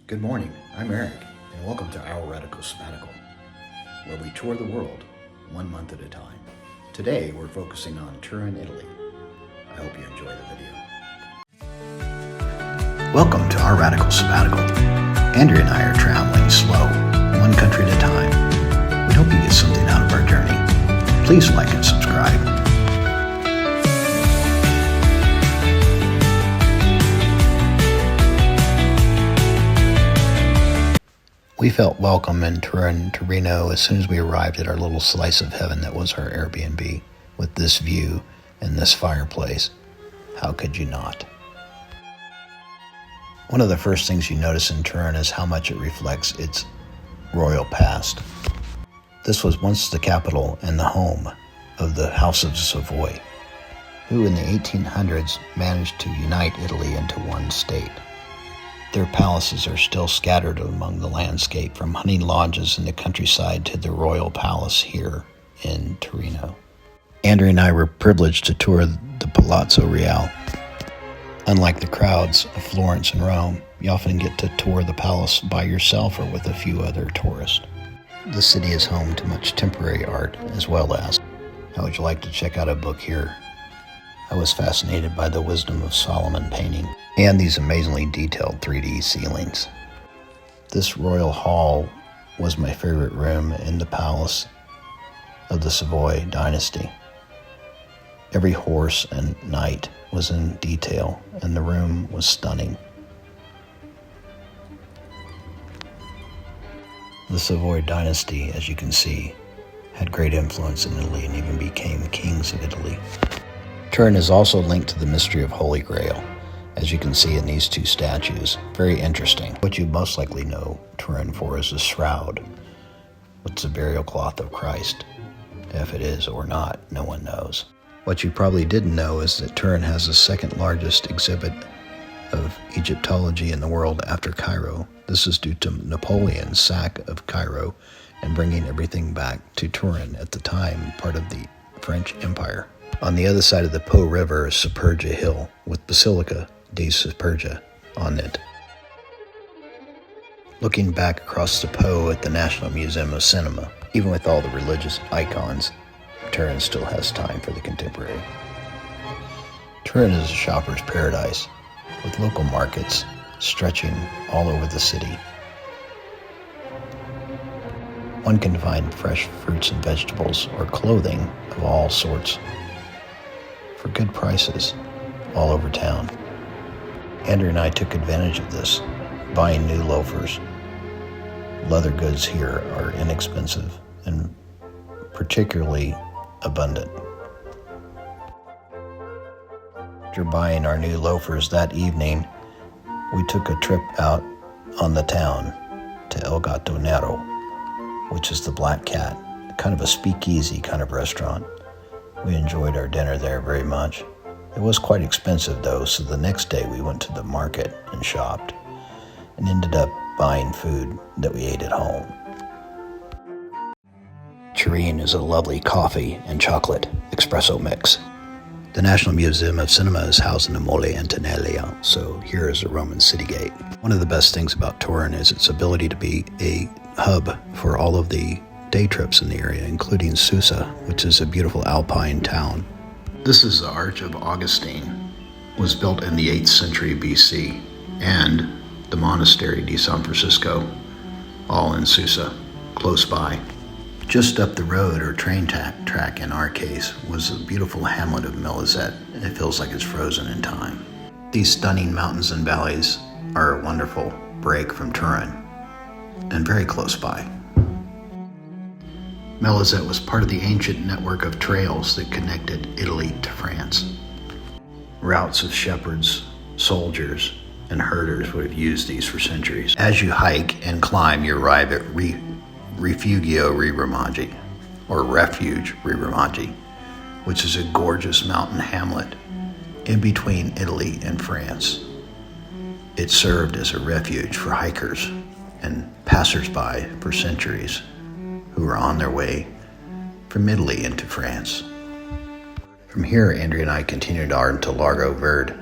Good morning, I'm Eric, and welcome to our Radical Sabbatical, where we tour the world 1 month at a time. Today, we're focusing on Turin, Italy. I hope you enjoy the video. Welcome to our Radical Sabbatical. Andrea and I are traveling slow, one country at a time. We hope you get something out of our journey. Please like and subscribe. We felt welcome in Torino as soon as we arrived at our little slice of heaven that was our Airbnb, with this view and this fireplace. How could you not? One of the first things you notice in Turin is how much it reflects its royal past. This was once the capital and the home of the House of Savoy, who in the 1800s managed to unite Italy into one state. Their palaces are still scattered among the landscape, from hunting lodges in the countryside to the royal palace here in Torino. Andrea and I were privileged to tour the Palazzo Reale. Unlike the crowds of Florence and Rome, you often get to tour the palace by yourself or with a few other tourists. The city is home to much temporary art, as well as, how would you like to check out a book here? I was fascinated by the Wisdom of Solomon painting and these amazingly detailed 3D ceilings. This royal hall was my favorite room in the palace of the Savoy dynasty. Every horse and knight was in detail, and the room was stunning. The Savoy dynasty, as you can see, had great influence in Italy and even became kings of Italy. Turin is also linked to the mystery of Holy Grail, as you can see in these two statues. Very interesting. What you most likely know Turin for is the shroud, what's the burial cloth of Christ. If it is or not, no one knows. What you probably didn't know is that Turin has the second largest exhibit of Egyptology in the world after Cairo. This is due to Napoleon's sack of Cairo and bringing everything back to Turin, at the time part of the French Empire. On the other side of the Po River is Superga Hill, with Basilica di Superga on it. Looking back across the Po at the National Museum of Cinema, even with all the religious icons, Turin still has time for the contemporary. Turin is a shopper's paradise, with local markets stretching all over the city. One can find fresh fruits and vegetables or clothing of all sorts for good prices all over town. Andrea and I took advantage of this, buying new loafers. Leather goods here are inexpensive and particularly abundant. After buying our new loafers that evening, we took a trip out on the town to El Gatto Nero, which is the Black Cat, kind of a speakeasy kind of restaurant. We enjoyed our dinner there very much. It was quite expensive though, so the next day we went to the market and shopped, and ended up buying food that we ate at home. Turin is a lovely coffee and chocolate espresso mix. The National Museum of Cinema is housed in the Mole Antonello, so here is the Roman city gate. One of the best things about Turin is its ability to be a hub for all of the day trips in the area, including Susa, which is a beautiful alpine town. This is the Arch of Augustine. It was built in the 8th century BC, and the Monastery di San Francisco, all in Susa, close by. Just up the road, or train track in our case, was the beautiful hamlet of Milazet, and it feels like it's frozen in time. These stunning mountains and valleys are a wonderful break from Turin, and very close by. Milazet was part of the ancient network of trails that connected Italy to France. Routes of shepherds, soldiers, and herders would have used these for centuries. As you hike and climb, you arrive at Refugio Rivermaggi, or Refuge Rivermaggi, which is a gorgeous mountain hamlet in between Italy and France. It served as a refuge for hikers and passers-by for centuries who were on their way from Italy into France. From here, Andrea and I continued on to Largo Verde,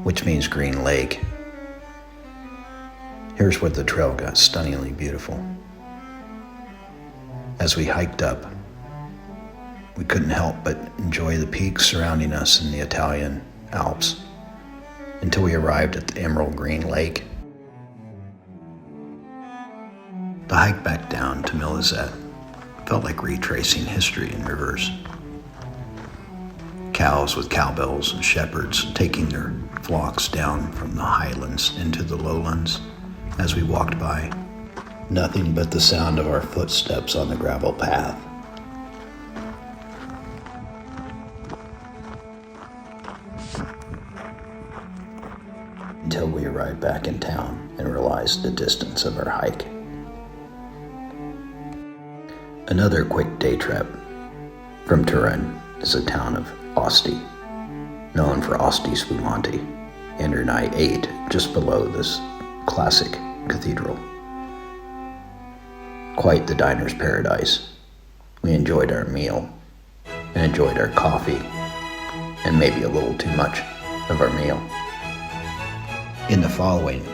which means green lake. Here's where the trail got stunningly beautiful. As we hiked up, we couldn't help but enjoy the peaks surrounding us in the Italian Alps until we arrived at the emerald green lake. The hike back down to Milazet felt like retracing history in reverse. Cows with cowbells and shepherds taking their flocks down from the highlands into the lowlands as we walked by. Nothing but the sound of our footsteps on the gravel path. Until we arrived back in town and realized the distance of our hike. Another quick day trip from Turin is the town of Asti, known for Asti Spumante. Andrew and I ate just below this classic cathedral. Quite the diner's paradise. We enjoyed our meal and enjoyed our coffee and maybe a little too much of our meal. In the following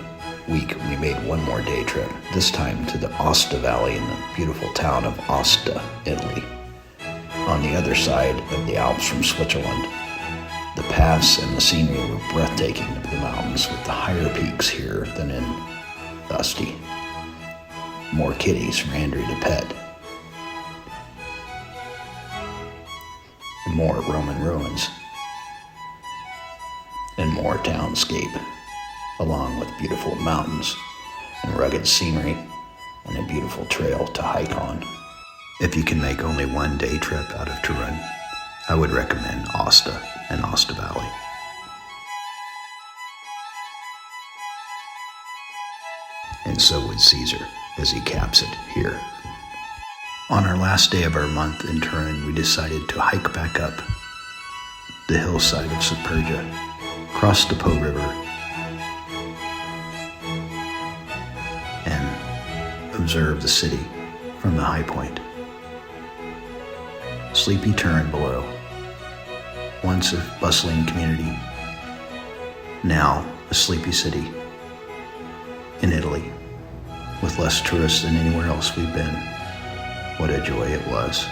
week, we made one more day trip, this time to the Aosta Valley in the beautiful town of Aosta, Italy. On the other side of the Alps from Switzerland, the paths and the scenery were breathtaking of the mountains, with the higher peaks here than in Asti. More kitties for Andrea to pet. And more Roman ruins. And more townscape, along with beautiful mountains and rugged scenery and a beautiful trail to hike on. If you can make only one day trip out of Turin, I would recommend Aosta and Aosta Valley. And so would Caesar, as he caps it here. On our last day of our month in Turin, we decided to hike back up the hillside of Superga, cross the Po River, and observe the city from the high point. Sleepy Turin below, once a bustling community, now a sleepy city in Italy, with less tourists than anywhere else we've been. What a joy it was.